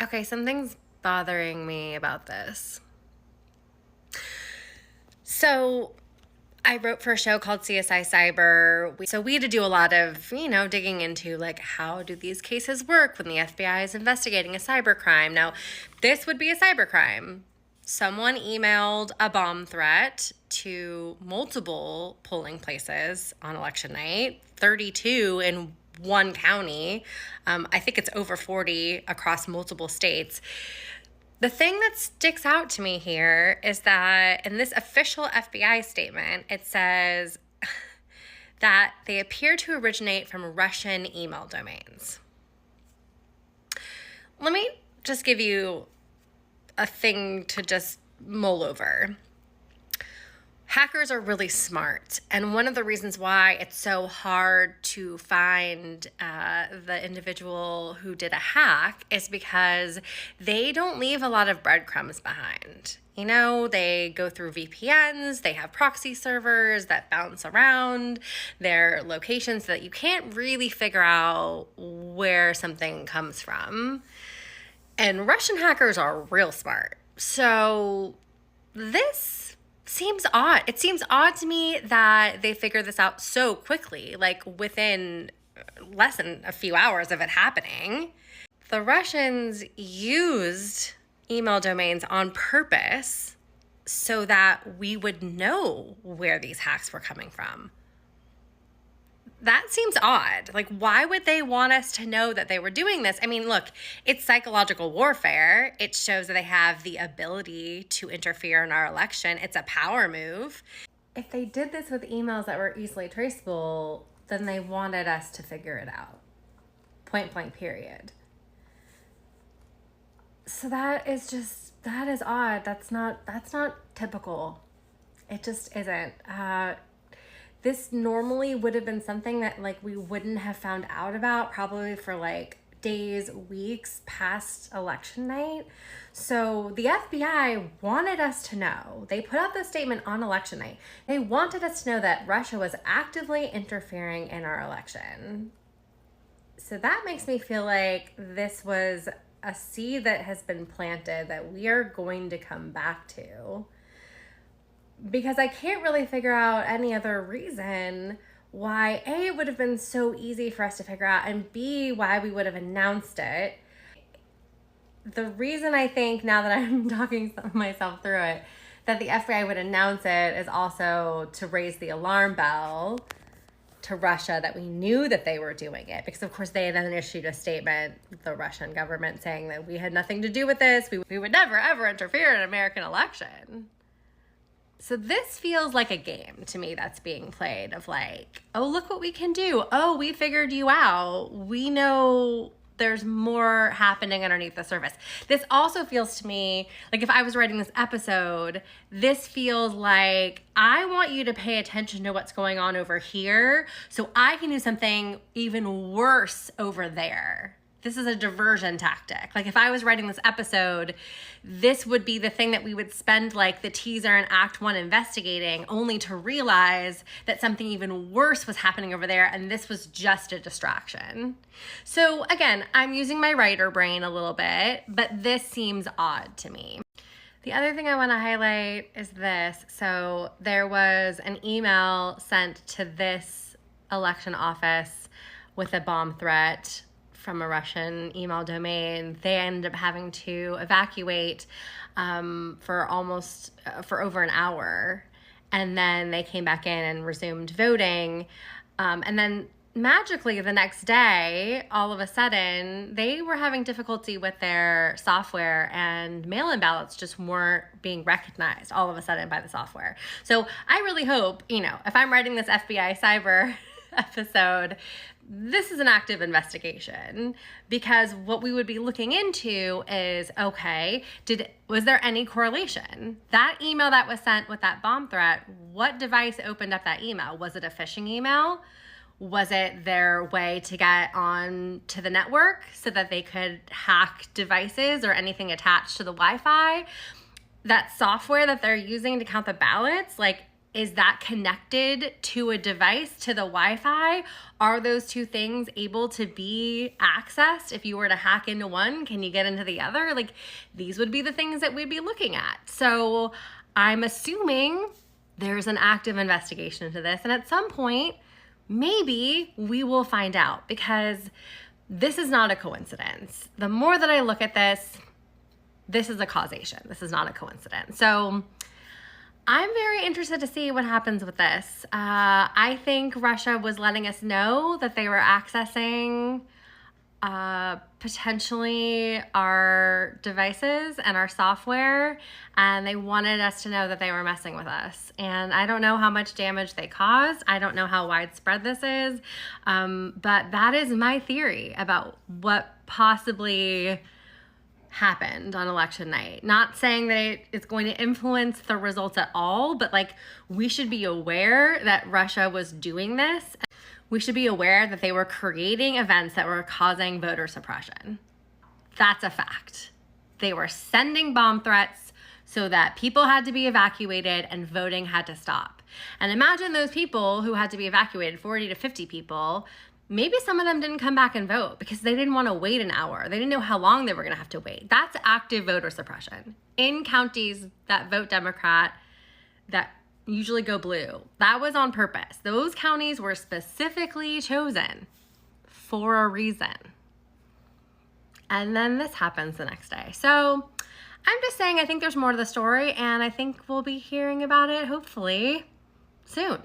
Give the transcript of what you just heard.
Okay, something's bothering me about this. So, I wrote for a show called CSI Cyber. So we had to do a lot of, digging into like how do these cases work when the FBI is investigating a cybercrime. Now, this would be a cybercrime. Someone emailed a bomb threat to multiple polling places on election night, 32 in one county. I think it's over 40 across multiple states. The thing that sticks out to me here is that in this official FBI statement, it says that they appear to originate from Russian email domains. Let me just give you a thing to just mull over. Hackers are really smart, and one of the reasons why it's so hard to find the individual who did a hack is because they don't leave a lot of breadcrumbs behind. They go through VPNs, they have proxy servers that bounce around their locations so that you can't really figure out where something comes from. And Russian hackers are real smart. So this seems odd. It seems odd to me that they figured this out so quickly, like within less than a few hours of it happening. The Russians used email domains on purpose so that we would know where these hacks were coming from. That seems odd. Like, why would they want us to know that they were doing this? I mean, look, it's psychological warfare. It shows that they have the ability to interfere in our election. It's a power move. If they did this with emails that were easily traceable, then they wanted us to figure it out. Point blank, period. So that is odd. That's not typical. It just isn't. This normally would have been something that like we wouldn't have found out about probably for like days, weeks past election night. So the FBI wanted us to know. They put out this statement on election night. They wanted us to know that Russia was actively interfering in our election. So that makes me feel like this was a seed that has been planted that we are going to come back to. Because I can't really figure out any other reason why A, it would have been so easy for us to figure out, and B, why we would have announced it. The reason I think, now that I'm talking myself through it, that the FBI would announce it is also to raise the alarm bell to Russia that we knew that they were doing it. Because of course they then issued a statement, the Russian government, saying that we had nothing to do with this. We would never ever interfere in an American election. So this feels like a game to me that's being played of like, oh, look what we can do. Oh, we figured you out. We know there's more happening underneath the surface. This also feels to me like if I was writing this episode, this feels like I want you to pay attention to what's going on over here so I can do something even worse over there. This is a diversion tactic. Like if I was writing this episode, this would be the thing that we would spend like the teaser in Act 1 investigating, only to realize that something even worse was happening over there and this was just a distraction. So again, I'm using my writer brain a little bit, but this seems odd to me. The other thing I want to highlight is this. So there was an email sent to this election office with a bomb threat from a Russian email domain. They ended up having to evacuate for over an hour. And then they came back in and resumed voting. And then magically the next day, all of a sudden, they were having difficulty with their software and mail-in ballots just weren't being recognized all of a sudden by the software. So I really hope, if I'm writing this FBI cyber episode, this is an active investigation, because what we would be looking into is, okay, was there any correlation? That email that was sent with that bomb threat, what device opened up that email? Was it a phishing email? Was it their way to get on to the network so that they could hack devices or anything attached to the Wi-Fi? That software that they're using to count the ballots, like, Is that connected to a device, to the Wi-Fi? Are those two things able to be accessed? If you were to hack into one, can you get into the other? Like, these would be the things that we'd be looking at. So I'm assuming there's an active investigation into this. And at some point, maybe we will find out, because this is not a coincidence. The more that I look at this is a causation. This is not a coincidence. So I'm very interested to see what happens with this. I think Russia was letting us know that they were accessing potentially our devices and our software, and they wanted us to know that they were messing with us. And I don't know how much damage they caused. I don't know how widespread this is, but that is my theory about what possibly happened on election night. Not saying that it's going to influence the results at all, but like, we should be aware that Russia was doing this. We should be aware that they were creating events that were causing voter suppression. That's a fact. They were sending bomb threats so that people had to be evacuated and voting had to stop. And imagine those people who had to be evacuated, 40 to 50 people, maybe some of them didn't come back and vote because they didn't want to wait an hour. They didn't know how long they were going to have to wait. That's active voter suppression. In counties that vote Democrat, that usually go blue, that was on purpose. Those counties were specifically chosen for a reason. And then this happens the next day. So I'm just saying, I think there's more to the story, and I think we'll be hearing about it hopefully soon.